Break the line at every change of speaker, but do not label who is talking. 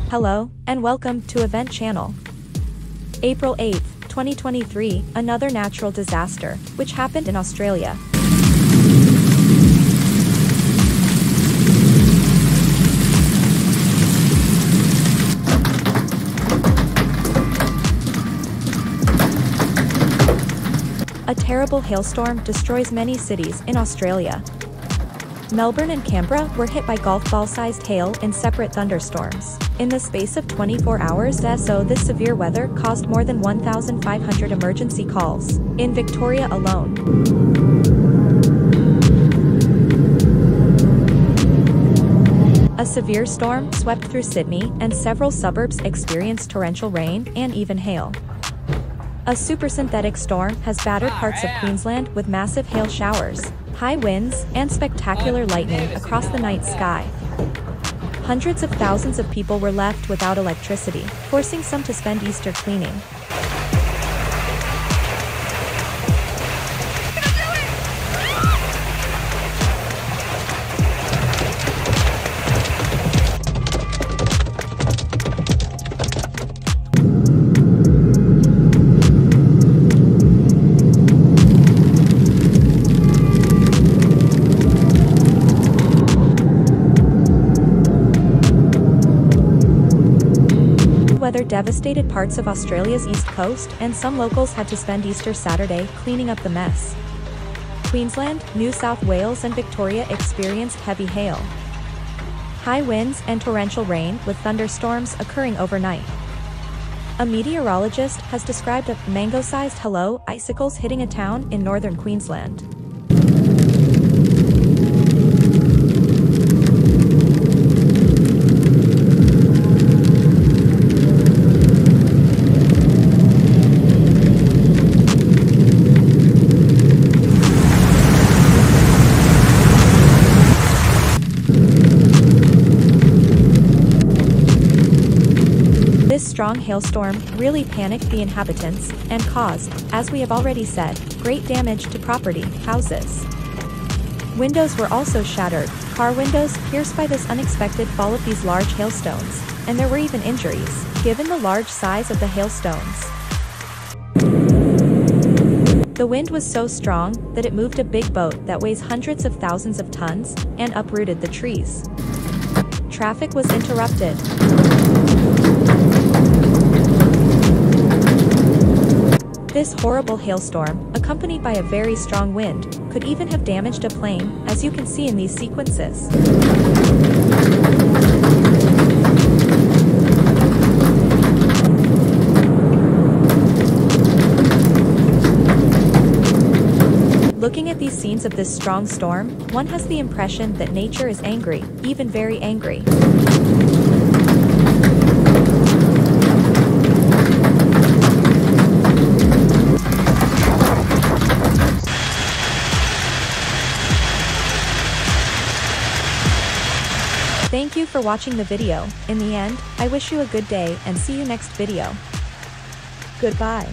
Hello, and welcome to Event Channel. April 8, 2023, another natural disaster, which happened in Australia. A terrible hailstorm destroys many cities in Australia. Melbourne and Canberra were hit by golf ball-sized hail in separate thunderstorms. In the space of 24 hours, this severe weather caused more than 1,500 emergency calls in Victoria alone. A severe storm swept through Sydney, and several suburbs experienced torrential rain and even hail. A supersynthetic storm has battered parts of Queensland with massive hail showers, high winds, and spectacular lightning across the night sky. Hundreds of thousands of people were left without electricity, forcing some to spend Easter cleaning. Weather devastated parts of Australia's east coast, and some locals had to spend Easter Saturday cleaning up the mess. Queensland, New South Wales and Victoria experienced heavy hail, high winds and torrential rain with thunderstorms occurring overnight. A meteorologist has described a mango-sized hello icicles hitting a town in northern Queensland. This strong hailstorm really panicked the inhabitants and caused, as we have already said, great damage to property, houses. Windows were also shattered, car windows pierced by this unexpected fall of these large hailstones, and there were even injuries, given the large size of the hailstones. The wind was so strong that it moved a big boat that weighs hundreds of thousands of tons and uprooted the trees. Traffic was interrupted. This horrible hailstorm, accompanied by a very strong wind, could even have damaged a plane, as you can see in these sequences. Looking at these scenes of this strong storm, one has the impression that nature is angry, even very angry. Thank you for watching the video. In the end, I wish you a good day and see you next video. Goodbye.